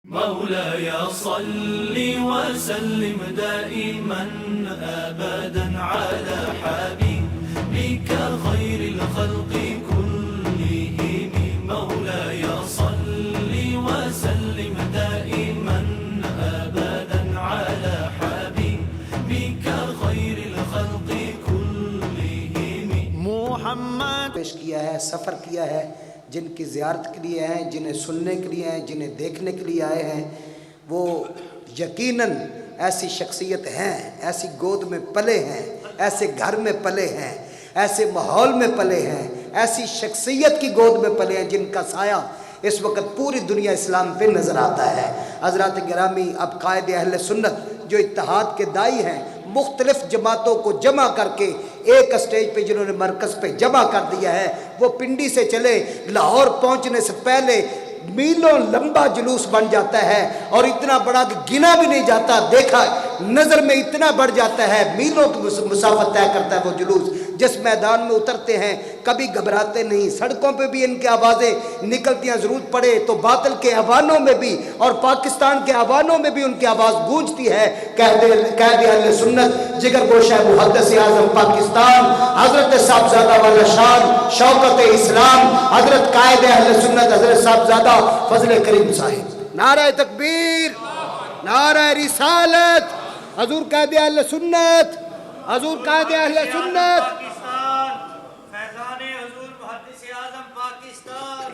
مولاي صل وسلم دائما أبدا على حبيبك خير الخلق كلهم. مولاي صل وسلم دائما أبدا على حبيبك خير الخلق كلهم. محمد پیش کیا ہے، سفر کیا ہے، جن کی زیارت کے لیے ہیں، جنہیں سننے کے لیے ہیں، جنہیں دیکھنے کے لیے آئے ہیں، وہ یقیناً ایسی شخصیت ہیں، ایسی گود میں پلے ہیں، ایسے گھر میں پلے ہیں، ایسے ماحول میں پلے ہیں، ایسی شخصیت کی گود میں پلے ہیں جن کا سایہ اس وقت پوری دنیا اسلام پہ نظر آتا ہے۔ حضرات گرامی، اب قائد اہل سنت جو اتحاد کے دائی ہیں، مختلف جماعتوں کو جمع کر کے ایک اسٹیج پہ جنہوں نے مرکز پہ جمع کر دیا ہے، وہ پنڈی سے چلے لاہور پہنچنے سے پہلے میلوں لمبا جلوس بن جاتا ہے، اور اتنا بڑا کہ گنا بھی نہیں جاتا، دیکھا نظر میں اتنا بڑھ جاتا ہے، میلوں کی مسافت طے کرتا ہے وہ جلوس۔ جس میدان میں اترتے ہیں کبھی گھبراتے نہیں، سڑکوں پہ بھی ان کی آوازیں نکلتی ہیں، ضرورت پڑے تو باطل کے ایوانوں میں بھی اور پاکستان کے ایوانوں میں بھی ان کی آواز گونجتی ہے۔ قائد اہل سنت جگر گوشہ محدث اعظم پاکستان حضرت صاحبزادہ والا شان شوکت اسلام حضرت قائد اہل سنت حضرت صاحبزادہ فضل کریم صاحب، نعرہ تکبیر، نعرہ رسالت، حضور قائد اہل سنت، حضور قائد اہل سنت، فیضان حضور محدث اعظم پاکستان۔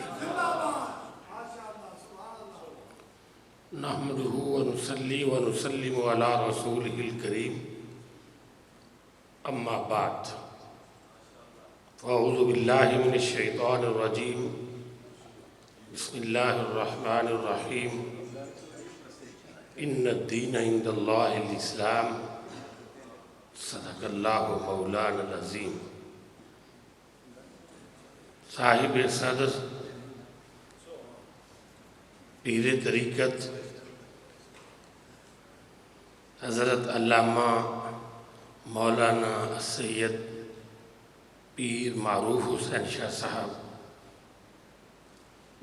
نحمده ونصلي ونسلم على رسوله الكريم، اما بعد، فاعوذ باللہ من الشیطان الرجیم، بسم اللہ الرحمن الرحیم، ان الدین عند اللہ الاسلام، صدق اللہ مولانا العظیم۔ صاحب صدر پیر طریقت حضرت علامہ مولانا سید پیر معروف حسین شاہ صاحب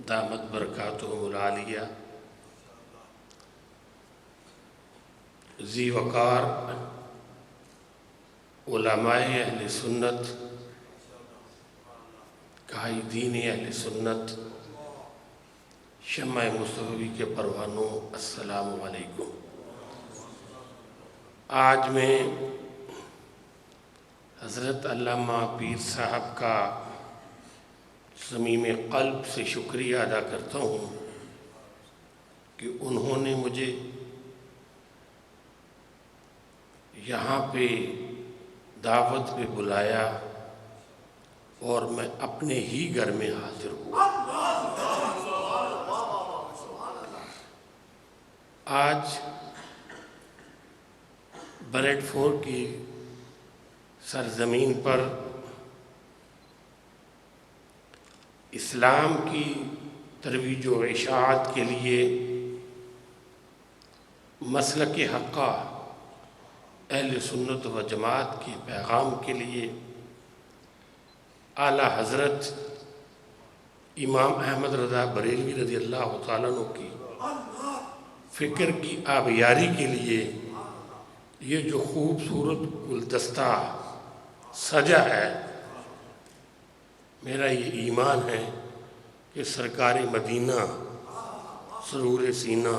دامت برکاتہم العالیہ، ذی وقار علماء اہل سنت، قائدین اہل سنت، شمع مصطفی کے پروانوں، السلام علیکم۔ آج میں حضرت علامہ پیر صاحب کا صمیم قلب سے شکریہ ادا کرتا ہوں کہ انہوں نے مجھے یہاں پہ دعوت پہ بلایا اور میں اپنے ہی گھر میں حاضر ہوا۔ آج بریڈ فورڈ کی سرزمین پر اسلام کی ترویج و اشاعت کے لیے مسلک حقہ اہل سنت و جماعت کے پیغام کے لیے اعلیٰ حضرت امام احمد رضا بریلوی رضی اللہ تعالیٰ عنہ کی فکر کی آبیاری کے لیے یہ جو خوبصورت گلدستہ سجا ہے، میرا یہ ایمان ہے کہ سرکار مدینہ سرور سینہ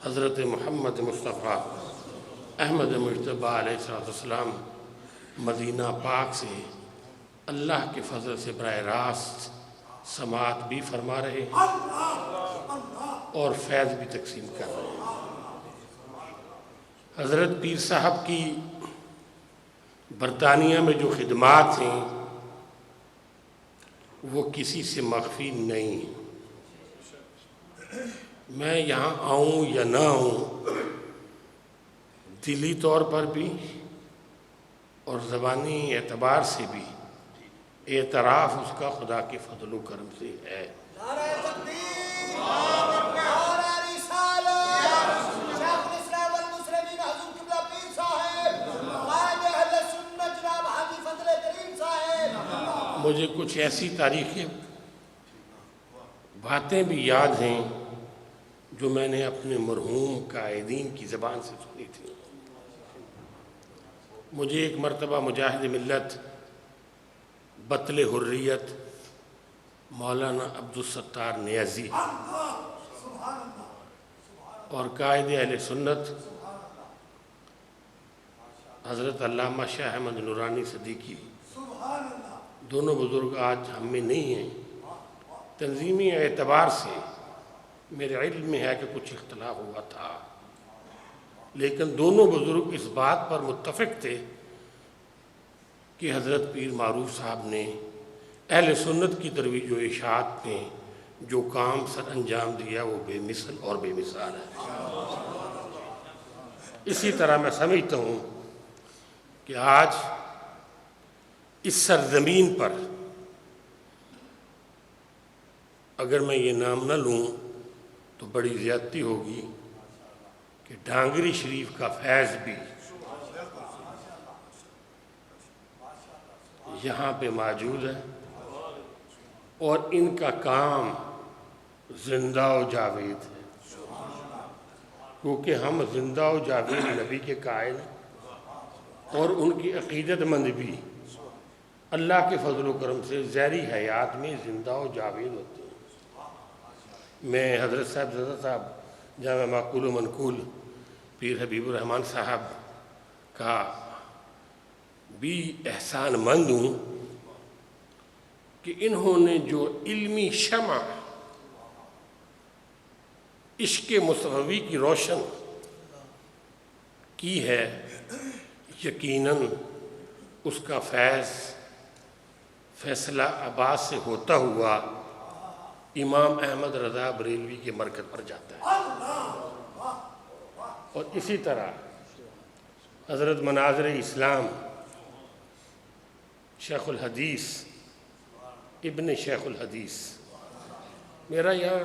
حضرت محمد مصطفیٰ احمد مجتبیٰ علیہ السلام مدینہ پاک سے اللہ کے فضل سے براہ راست سماعت بھی فرما رہے ہیں اور فیض بھی تقسیم کر رہے ہیں۔ حضرت پیر صاحب کی برطانیہ میں جو خدمات ہیں وہ کسی سے مخفی نہیں ہیں۔ میں یہاں آؤں یا نہ آؤں، دلی طور پر بھی اور زبانی اعتبار سے بھی اعتراف اس کا خدا کے فضل و کرم سے ہے۔ نعرہ تکبیر، نعرہ رسالت، شیخ الاسلام والمسلمین حضور قبلہ پیر صاحب، قائد اہل سنت جناب حاجی فضل کریم صاحب۔ مجھے کچھ ایسی تاریخی باتیں بھی یاد ہیں جو میں نے اپنے مرحوم قائدین کی زبان سے سنی تھی۔ مجھے ایک مرتبہ مجاہد ملت بطل حریت مولانا عبدالستار نیازی اور قائد اہل سنت حضرت علامہ شاہ احمد نورانی صدیقی، دونوں بزرگ آج ہم میں نہیں ہیں۔ تنظیمی اعتبار سے میرے علم میں ہے کہ کچھ اختلاف ہوا تھا، لیکن دونوں بزرگ اس بات پر متفق تھے کہ حضرت پیر معروف صاحب نے اہل سنت کی ترویج و اشاعت میں جو کام سر انجام دیا وہ بے مثل اور بے مثال ہے۔ اسی طرح میں سمجھتا ہوں کہ آج اس سرزمین پر اگر میں یہ نام نہ لوں تو بڑی زیادتی ہوگی کہ ڈھانگری شریف کا فیض بھی یہاں پہ موجود ہے، اور ان کا کام زندہ و جاوید ہے، کیونکہ ہم زندہ و جاوید نبی کے قائل ہیں، اور ان کی عقیدت مند بھی اللہ کے فضل و کرم سے ذیلی حیات میں زندہ و جاوید ہوتے ہیں۔ میں حضرت صاحب جامع معقول و منقول پیر حبیب الرحمن صاحب کا بھی احسان مند ہوں کہ انہوں نے جو علمی شمع عشق مصطفی کی روشن کی ہے، یقیناً اس کا فیض فیصلہ آباد سے ہوتا ہوا امام احمد رضا بریلوی کے مرکز پر جاتا ہے، اور اسی طرح حضرت مناظر اسلام شیخ الحدیث ابن شیخ الحدیث، میرا یہاں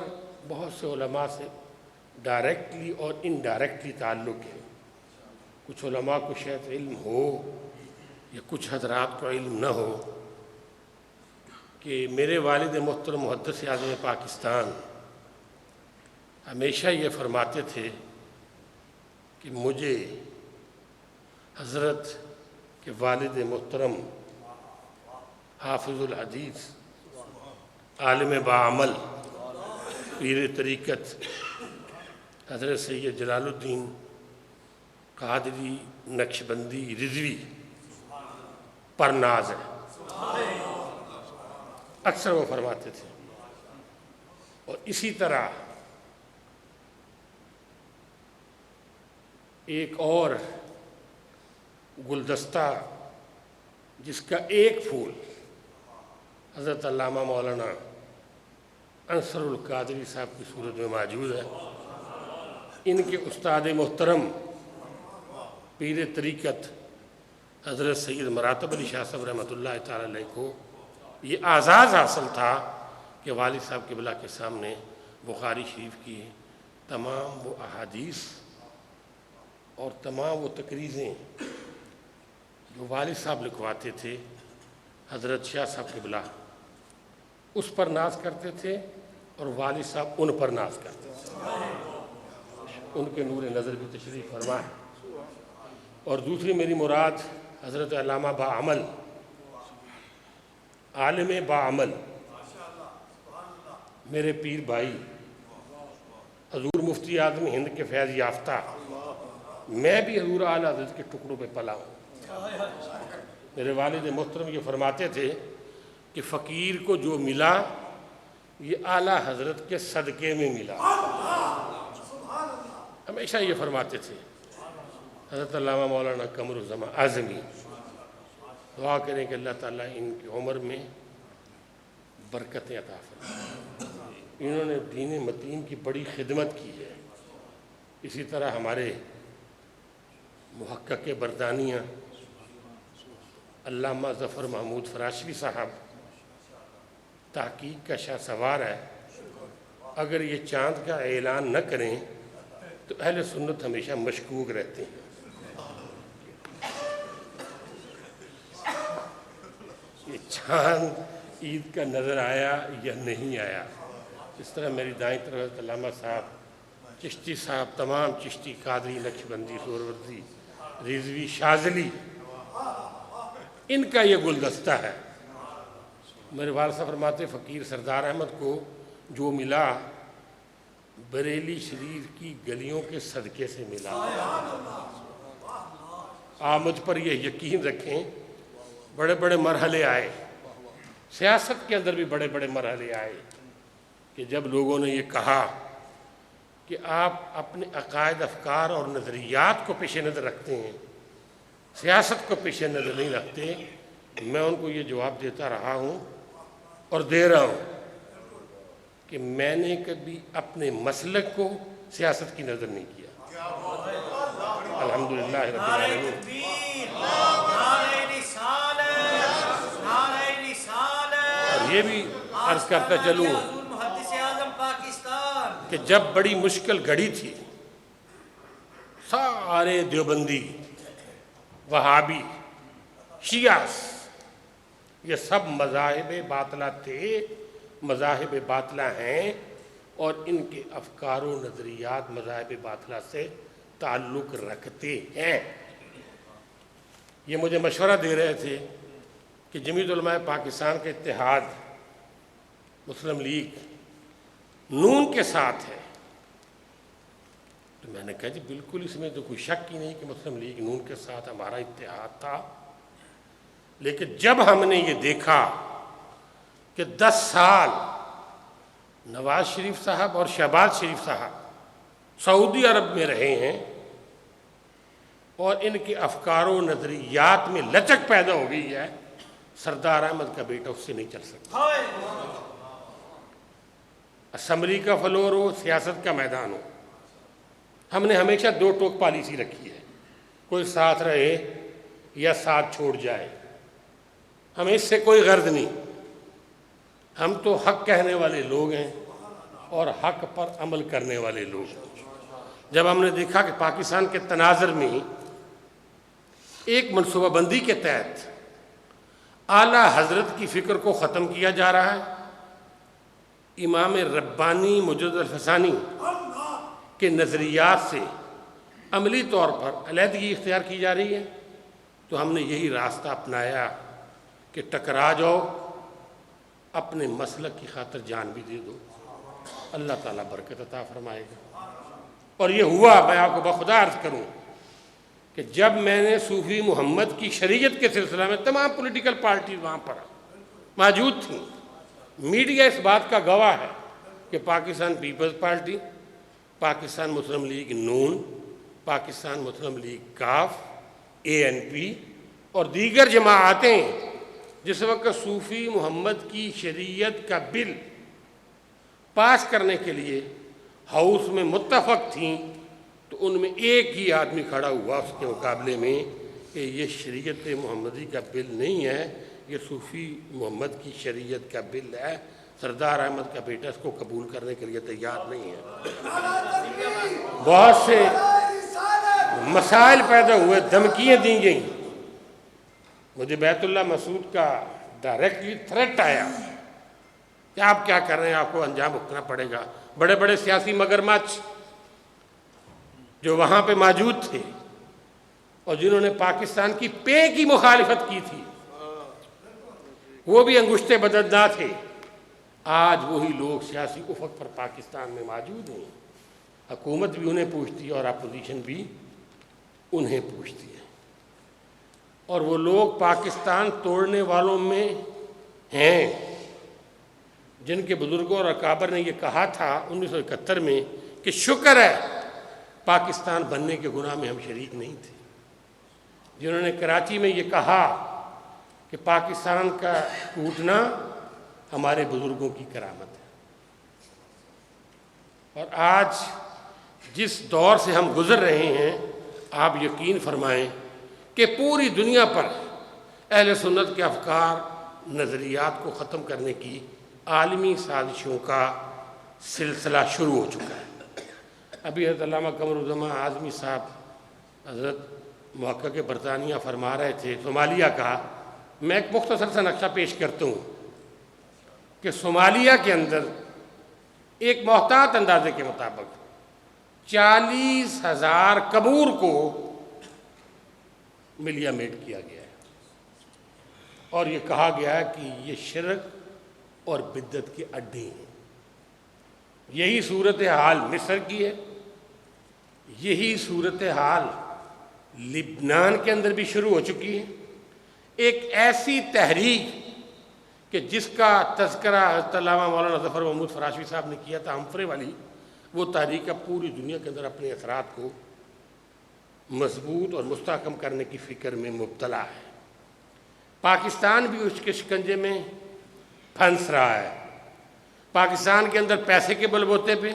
بہت سے علماء سے ڈائریکٹلی اور انڈائریکٹلی تعلق ہے۔ کچھ علماء کو شاید علم ہو یا کچھ حضرات کو علم نہ ہو کہ میرے والد محترم محدث اعظم پاکستان ہمیشہ یہ فرماتے تھے کہ مجھے حضرت کے والد محترم حافظ الحدیث عالم باعمل پیر طریقت حضرت سید جلال الدین قادری نقشبندی رضوی پر ناز ہے، اکثر وہ فرماتے تھے۔ اور اسی طرح ایک اور گلدستہ جس کا ایک پھول حضرت علامہ مولانا انصر القادری صاحب کی صورت میں موجود ہے، ان کے استاد محترم پیر طریقت حضرت سید مراتب علی شاہ صاحب رحمۃ اللہ تعالی علیہ کو یہ اعزاز حاصل تھا کہ والد صاحب قبلہ کے سامنے بخاری شریف کی تمام وہ احادیث اور تمام وہ تقریزیں جو والد صاحب لکھواتے تھے، حضرت شاہ صاحب قبلہ اس پر ناز کرتے تھے اور والد صاحب ان پر ناز کرتے تھے۔ ان کے نور نظر بھی تشریف فرما ہے۔ اور دوسری میری مراد حضرت علامہ باعمل، عالم باعمل، میرے پیر بھائی حضور مفتی اعظم ہند کے فیض یافتہ، میں بھی حضور اعلیٰ حضرت کے ٹکڑوں پہ پلا ہوں۔ میرے والد محترم یہ فرماتے تھے کہ فقیر کو جو ملا یہ اعلیٰ حضرت کے صدقے میں ملا، ہمیشہ یہ فرماتے تھے۔ حضرت علامہ مولانا قمر الزمان اعظمی، دعا کریں کہ اللہ تعالیٰ ان کی عمر میں برکتیں عطا فرمائے۔ انہوں نے دین متین کی بڑی خدمت کی ہے۔ اسی طرح ہمارے محقق برطانیہ علامہ ظفر محمود فراشوی صاحب تحقیق کا شاہ سوار ہے، اگر یہ چاند کا اعلان نہ کریں تو اہل سنت ہمیشہ مشکوک رہتے ہیں۔ یہ چاند عید کا نظر آیا یا نہیں آیا؟ اس طرح میری دائیں طرف علامہ صاحب چشتی صاحب، تمام چشتی، قادری، نقشبندی، سہروردی، رضوی، شاذلی، ان کا یہ گلدستہ ہے۔ میرے والد صاحب فرماتے فقیر سردار احمد کو جو ملا بریلی شریف کی گلیوں کے صدقے سے ملا۔ آپ مجھ پر یہ یقین رکھیں، بڑے بڑے مرحلے آئے، سیاست کے اندر بھی بڑے بڑے مرحلے آئے کہ جب لوگوں نے یہ کہا کہ آپ اپنے عقائد، افکار اور نظریات کو پیش نظر رکھتے ہیں، سیاست کو پیش نظر نہیں رکھتے، میں ان کو یہ جواب دیتا رہا ہوں اور دے رہا ہوں کہ میں نے کبھی اپنے مسلک کو سیاست کی نظر نہیں کیا۔ الحمدللہ رب العالمین۔ اور یہ بھی عرض کرتا چلوں کہ جب بڑی مشکل گھڑی تھی، سارے دیوبندی، وہابی، شیعہ، یہ سب مذاہب باطلہ تھے، مذاہب باطلہ ہیں، اور ان کے افکار و نظریات مذاہب باطلہ سے تعلق رکھتے ہیں۔ یہ مجھے مشورہ دے رہے تھے کہ جمعیت علماء پاکستان کا اتحاد مسلم لیگ نون کے ساتھ ہے، تو میں نے کہا جی بالکل، اس میں تو کوئی شک ہی نہیں کہ مسلم لیگ نون کے ساتھ ہمارا اتحاد تھا، لیکن جب ہم نے یہ دیکھا کہ 10 سال نواز شریف صاحب اور شہباز شریف صاحب سعودی عرب میں رہے ہیں اور ان کے افکار و نظریات میں لچک پیدا ہو گئی ہے، سردار احمد کا بیٹا اس سے نہیں چل سکتا۔ اسمبلی کا فلور ہو، سیاست کا میدان ہو، ہم نے ہمیشہ 2 ٹوک پالیسی رکھی ہے، کوئی ساتھ رہے یا ساتھ چھوڑ جائے، ہمیں اس سے کوئی غرض نہیں۔ ہم تو حق کہنے والے لوگ ہیں اور حق پر عمل کرنے والے لوگ ہیں۔ جب ہم نے دیکھا کہ پاکستان کے تناظر میں ایک منصوبہ بندی کے تحت اعلیٰ حضرت کی فکر کو ختم کیا جا رہا ہے، امام ربانی مجدد الفسانی کے نظریات سے عملی طور پر علیحدگی اختیار کی جا رہی ہے، تو ہم نے یہی راستہ اپنایا کہ ٹکرا جاؤ، اپنے مسلک کی خاطر جان بھی دے دو، اللہ تعالیٰ برکت عطا فرمائے گا۔ اور یہ ہوا، میں آپ کو بخدا عرض کروں کہ جب میں نے صوفی محمد کی شریعت کے سلسلہ میں، تمام پولیٹیکل پارٹیز وہاں پر موجود تھیں، میڈیا اس بات کا گواہ ہے کہ پاکستان پیپلز پارٹی، پاکستان مسلم لیگ نون، پاکستان مسلم لیگ کاف، ANP اور دیگر جماعتیں جس وقت صوفی محمد کی شریعت کا بل پاس کرنے کے لیے ہاؤس میں متفق تھیں، تو ان میں ایک ہی آدمی کھڑا ہوا اس کے مقابلے میں کہ یہ شریعت محمدی کا بل نہیں ہے، یہ صوفی محمد کی شریعت کا بل ہے، سردار احمد کا بیٹا اس کو قبول کرنے کے لیے تیار نہیں ہے۔ بہت سے مسائل پیدا ہوئے، دھمکیاں دی گئیں، مجھے بیت اللہ مسعود کا ڈائریکٹلی تھریٹ آیا کہ آپ کیا کر رہے ہیں، آپ کو انجام بھگتنا پڑے گا۔ بڑے بڑے سیاسی مگرمچھ جو وہاں پہ موجود تھے اور جنہوں نے پاکستان کی پے کی مخالفت کی تھی، وہ بھی انگشتے بددنا تھے، آج وہی لوگ سیاسی افق پر پاکستان میں موجود ہیں، حکومت بھی انہیں پوچھتی ہے اور اپوزیشن بھی انہیں پوچھتی ہے، اور وہ لوگ پاکستان توڑنے والوں میں ہیں جن کے بزرگوں اور اکابر نے یہ کہا تھا 1971 میں کہ شکر ہے پاکستان بننے کے گناہ میں ہم شریک نہیں تھے، جنہوں نے کراچی میں یہ کہا کہ پاکستان کا ٹوٹنا ہمارے بزرگوں کی کرامت ہے۔ اور آج جس دور سے ہم گزر رہے ہیں، آپ یقین فرمائیں کہ پوری دنیا پر اہل سنت کے افکار، نظریات کو ختم کرنے کی عالمی سازشوں کا سلسلہ شروع ہو چکا ہے۔ ابھی حضرت علامہ قمر الزمان اعظمی صاحب حضرت محقق برطانیہ فرما رہے تھے صومالیہ کا، میں ایک مختصر سا نقشہ پیش کرتا ہوں کہ صومالیہ کے اندر ایک محتاط اندازے کے مطابق 40,000 قبور کو ملیا میٹ کیا گیا ہے، اور یہ کہا گیا ہے کہ یہ شرک اور بدعت کے اڈے ہیں۔ یہی صورتحال مصر کی ہے، یہی صورتحال لبنان کے اندر بھی شروع ہو چکی ہے۔ ایک ایسی تحریک کہ جس کا تذکرہ حضرت علامہ مولانا ظفر محمود فراشوی صاحب نے کیا تھا، ہمفرے والی، وہ تحریک اب پوری دنیا کے اندر اپنے اثرات کو مضبوط اور مستحکم کرنے کی فکر میں مبتلا ہے۔ پاکستان بھی اس کے شکنجے میں پھنس رہا ہے۔ پاکستان کے اندر پیسے کے بل بوتے پہ،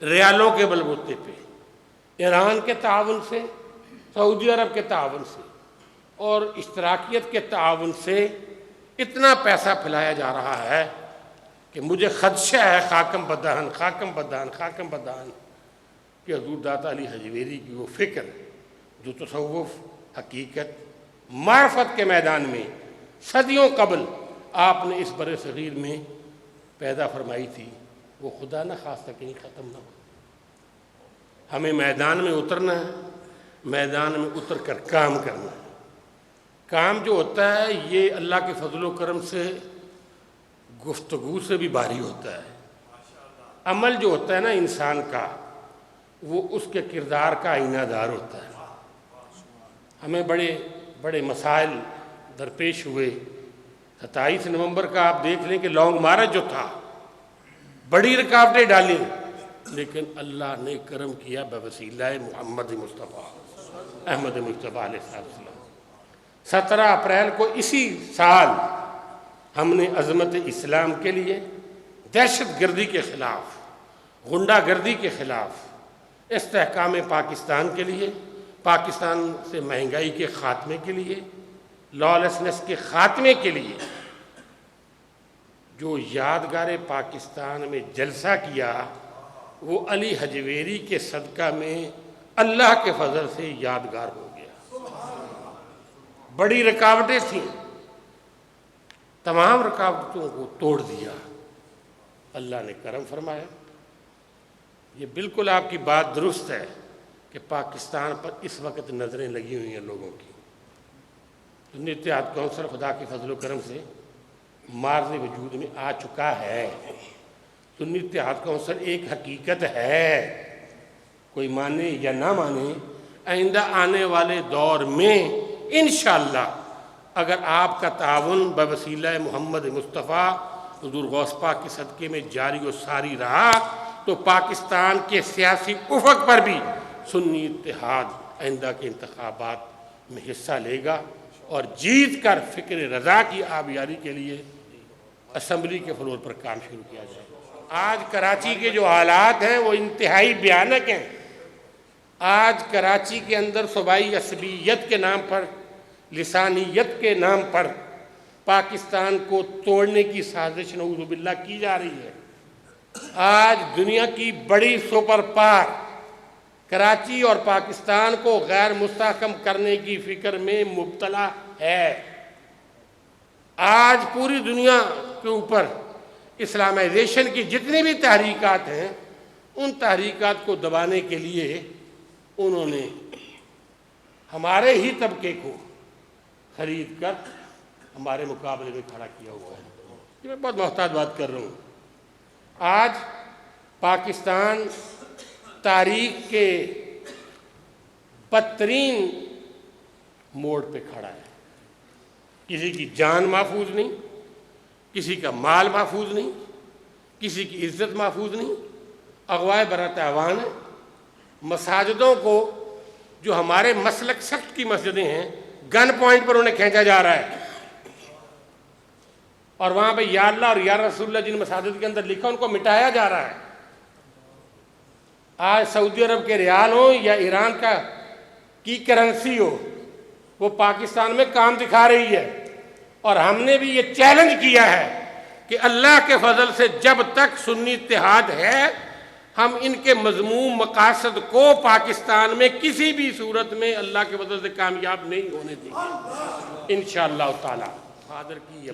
ریالوں کے بل بوتے پہ، ایران کے تعاون سے، سعودی عرب کے تعاون سے اور اشتراکیت کے تعاون سے اتنا پیسہ پھیلایا جا رہا ہے کہ مجھے خدشہ ہے خاکم بدہن کہ حضور داتا علی حجویری کی وہ فکر جو تصوف، حقیقت، معرفت کے میدان میں صدیوں قبل آپ نے اس بر صغیر میں پیدا فرمائی تھی، وہ خدا نہ خواستہ کہیں ختم نہ ہو۔ ہمیں میدان میں اترنا ہے، میدان میں اتر کر کام کرنا ہے۔ کام جو ہوتا ہے یہ اللہ کے فضل و کرم سے گفتگو سے بھی بھاری ہوتا ہے۔ عمل جو ہوتا ہے نا انسان کا، وہ اس کے کردار کا آئینہ دار ہوتا ہے۔ ہمیں بڑے بڑے مسائل درپیش ہوئے۔ 27 نومبر کا آپ دیکھ لیں کہ لانگ مارچ جو تھا، بڑی رکاوٹیں ڈالیں، لیکن اللہ نے کرم کیا بوسیلہ محمد مصطفیٰ احمد مجتبیٰ علیہ السلام۔ 17 اپریل کو اسی سال ہم نے عظمت اسلام کے لیے، دہشت گردی کے خلاف، غنڈہ گردی کے خلاف، استحکام پاکستان کے لیے، پاکستان سے مہنگائی کے خاتمے کے لیے، لالسنس کے خاتمے کے لیے جو یادگار پاکستان میں جلسہ کیا، وہ علی حجویری کے صدقہ میں اللہ کے فضل سے یادگار ہو گیا۔ بڑی رکاوٹیں تھیں، تمام رکاوٹوں کو توڑ دیا، اللہ نے کرم فرمایا۔ یہ بالکل آپ کی بات درست ہے کہ پاکستان پر اس وقت نظریں لگی ہوئی ہیں لوگوں کی۔ سنی اتحاد کونسل خدا کے فضل و کرم سے مارز وجود میں آ چکا ہے۔ سنی اتحاد کونسل ایک حقیقت ہے، کوئی مانے یا نہ مانے، آئندہ آنے والے دور میں انشاءاللہ اگر آپ کا تعاون بوسیلہ محمد مصطفیٰ حضور غوث پاک کے صدقے میں جاری و ساری رہا تو پاکستان کے سیاسی افق پر بھی سنی اتحاد آئندہ کے انتخابات میں حصہ لے گا اور جیت کر فکر رضا کی آبیاری کے لیے اسمبلی کے فلور پر کام شروع کیا جائے گا۔ آج کراچی کے جو حالات ہیں وہ انتہائی بھیانک ہیں۔ آج کراچی کے اندر صوبائی عصبیت کے نام پر، لسانیت کے نام پر پاکستان کو توڑنے کی سازش نعوذ باللہ کی جا رہی ہے۔ آج دنیا کی بڑی سپر پاور کراچی اور پاکستان کو غیر مستحکم کرنے کی فکر میں مبتلا ہے۔ آج پوری دنیا کے اوپر اسلامائزیشن کی جتنی بھی تحریکات ہیں، ان تحریکات کو دبانے کے لیے انہوں نے ہمارے ہی طبقے کو خرید کر ہمارے مقابلے میں کھڑا کیا ہوا ہے۔ یہ میں بہت محتاط بات کر رہا ہوں۔ آج پاکستان تاریخ کے بدترین موڑ پہ کھڑا ہے۔ کسی کی جان محفوظ نہیں، کسی کا مال محفوظ نہیں، کسی کی عزت محفوظ نہیں، اغوائے برات عوان ہے۔ مساجدوں کو، جو ہمارے مسلک سخت کی مسجدیں ہیں، گن پوائنٹ پر انہیں کھینچا جا رہا ہے، اور وہاں پہ یا اللہ اور یا رسول اللہ جن مساجد کے اندر لکھا ان کو مٹایا جا رہا ہے۔ آج سعودی عرب کے ریال ہو یا ایران کی کرنسی ہو، وہ پاکستان میں کام دکھا رہی ہے، اور ہم نے بھی یہ چیلنج کیا ہے کہ اللہ کے فضل سے جب تک سنی اتحاد ہے، ہم ان کے مذموم مقاصد کو پاکستان میں کسی بھی صورت میں اللہ کے فضل سے کامیاب نہیں ہونے دیں گے انشاءاللہ تعالی۔ فادر کی یا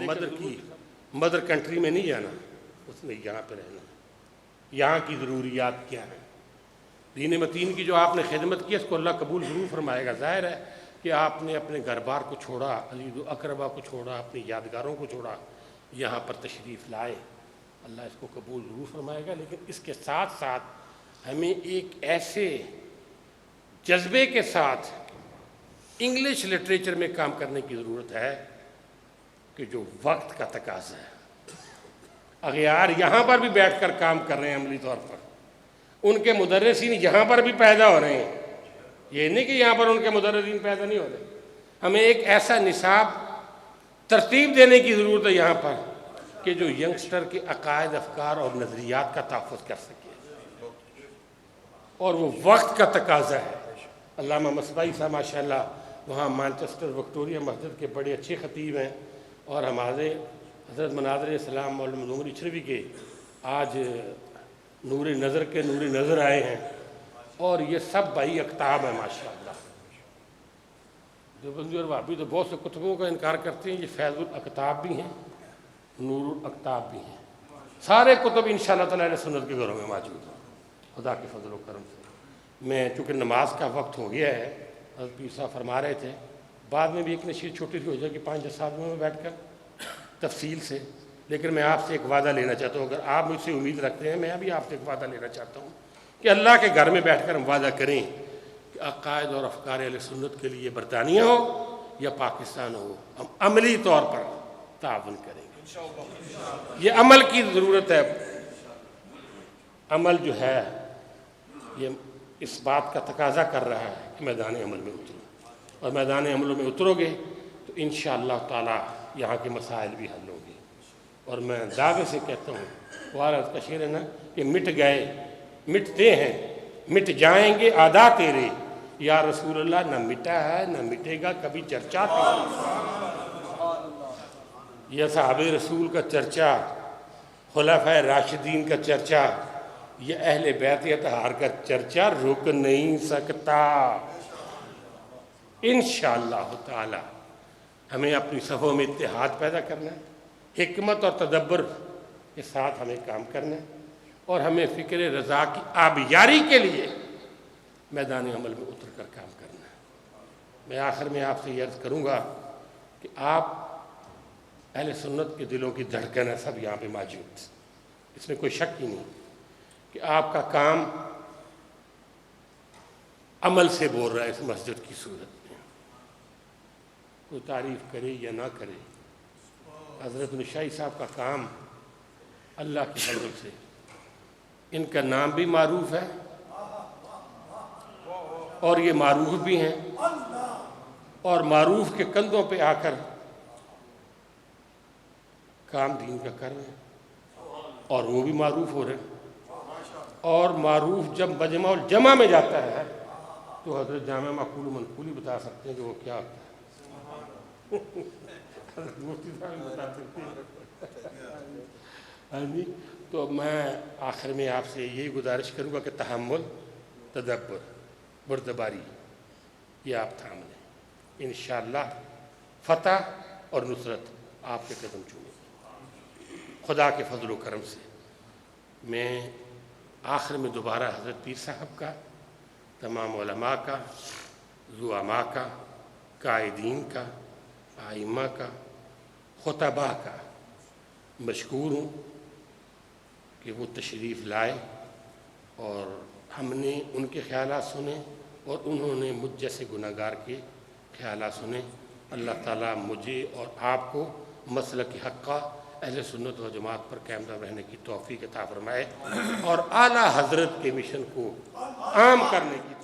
مدر کنٹری میں نہیں جانا، اس نے یہاں پہ رہنا۔ یہاں کی ضروریات کیا ہیں؟ دین متین کی جو آپ نے خدمت کی اس کو اللہ قبول ضرور فرمائے گا۔ ظاہر ہے کہ آپ نے اپنے گھر بار کو چھوڑا، عزیز و اقربا کو چھوڑا، اپنی یادگاروں کو چھوڑا، یہاں پر تشریف لائے، اللہ اس کو قبول ضرور فرمائے گا۔ لیکن اس کے ساتھ ساتھ ہمیں ایک ایسے جذبے کے ساتھ انگلش لٹریچر میں کام کرنے کی ضرورت ہے کہ جو وقت کا تقاضا ہے۔ اغیار یہاں پر بھی بیٹھ کر کام کر رہے ہیں عملی طور پر، ان کے مدرسین یہاں پر بھی پیدا ہو رہے ہیں، یہ نہیں کہ یہاں پر ان کے مدرسین پیدا نہیں ہو رہے۔ ہمیں ایک ایسا نصاب ترتیب دینے کی ضرورت ہے یہاں پر کہ جو ینگسٹر کے عقائد، افکار اور نظریات کا تحفظ کر سکے، اور وہ وقت کا تقاضا ہے۔ علامہ مصباحی صاحب ماشاءاللہ وہاں مانچسٹر وکٹوریہ مسجد کے بڑے اچھے خطیب ہیں، اور ہمارے حضرت مناظر اسلام مولانا نور اچھروی کے آج نور نظر کے نور نظر آئے ہیں، اور یہ سب بھائی اکتاب ہیں ماشاءاللہ۔ دیوبندی اور وہابی تو بہت سے کتبوں کا انکار کرتے ہیں، یہ فیض الاکتاب بھی ہیں، نور الاکتاب بھی ہیں، سارے کتب انشاءاللہ تعالی اہل سنت کے گھروں میں موجود ہیں خدا کے فضل و کرم سے۔ میں چونکہ نماز کا وقت ہو گیا ہے، حضرت پیر صاحب فرما رہے تھے بعد میں بھی ایک نشید چھوٹی سی ہو جائے گی 5-10 آدمیوں میں بیٹھ کر تفصیل سے، لیکن میں آپ سے ایک وعدہ لینا چاہتا ہوں، اگر آپ مجھ سے امید رکھتے ہیں، میں بھی آپ سے ایک وعدہ لینا چاہتا ہوں کہ اللہ کے گھر میں بیٹھ کر ہم وعدہ کریں کہ عقائد اور افکار اہل سنت کے لیے برطانیہ ہو یا پاکستان ہو، ہم عملی طور پر تعاون کریں گے۔ یہ عمل کی ضرورت ہے، عمل جو ہے یہ اس بات کا تقاضا کر رہا ہے کہ میدان عمل میں اترو، اور میدان عمل میں اترو گے تو انشاءاللہ تعالی یہاں کے مسائل بھی حل ہوں گے۔ اور میں دعوے سے کہتا ہوں، وارث کا شعر ہے نا کہ مٹ گئے مٹتے ہیں مٹ جائیں گے عادات تیرے، یا رسول اللہ نہ مٹا ہے نہ مٹے گا کبھی چرچا تیرا۔ یہ صحابہ رسول کا چرچا، خلفائے راشدین کا چرچا، یہ اہل بیت اطہار کا چرچا رک نہیں سکتا۔ انشاءاللہ تعالی ہمیں اپنی صفوں میں اتحاد پیدا کرنا ہے، حکمت اور تدبر کے ساتھ ہمیں کام کرنا ہے، اور ہمیں فکر رضا کی آبیاری کے لیے میدان عمل میں اتر کر کام کرنا ہے۔ میں آخر میں آپ سے یہ عرض کروں گا کہ آپ اہل سنت کے دلوں کی دھڑکن ہے سب یہاں پہ موجود، اس میں کوئی شک ہی نہیں کہ آپ کا کام عمل سے بول رہا ہے اس مسجد کی صورت میں۔ کوئی تعریف کرے یا نہ کرے، حضرت نشائی صاحب کا کام اللہ کے فضل سے، ان کا نام بھی معروف ہے اور یہ معروف بھی ہیں، اور معروف کے کندھوں پہ آ کر کام دین کا کر رہے ہیں، اور وہ بھی معروف ہو رہے ہیں۔ اور معروف جب مجمع الجمع میں جاتا ہے تو حضرت جامع معقول و منقول ہی بتا سکتے ہیں کہ وہ کیا ہوتا ہے، حضرت مفتی صاحب بتا سکتے ہیں۔ تو میں آخر میں آپ سے یہی گزارش کروں گا کہ تحمل، تدبر، بردباری یہ آپ تھام لیں، انشاءاللہ فتح اور نصرت آپ کے قدم چومیں گے خدا کے فضل و کرم سے۔ میں آخر میں دوبارہ حضرت پیر صاحب کا، تمام علماء کا، زعماء کا، قائدین کا، ائمہ کا، خطباء کا مشکور ہوں کہ وہ تشریف لائے، اور ہم نے ان کے خیالات سنے اور انہوں نے مجھ جیسے گناہگار کے خیالات سنے۔ اللہ تعالیٰ مجھے اور آپ کو مسلک حق کا، اہل سنت و جماعت پر قائم رہنے کی توفیق عطا فرمائے، اور اعلیٰ حضرت کے مشن کو عام کرنے کی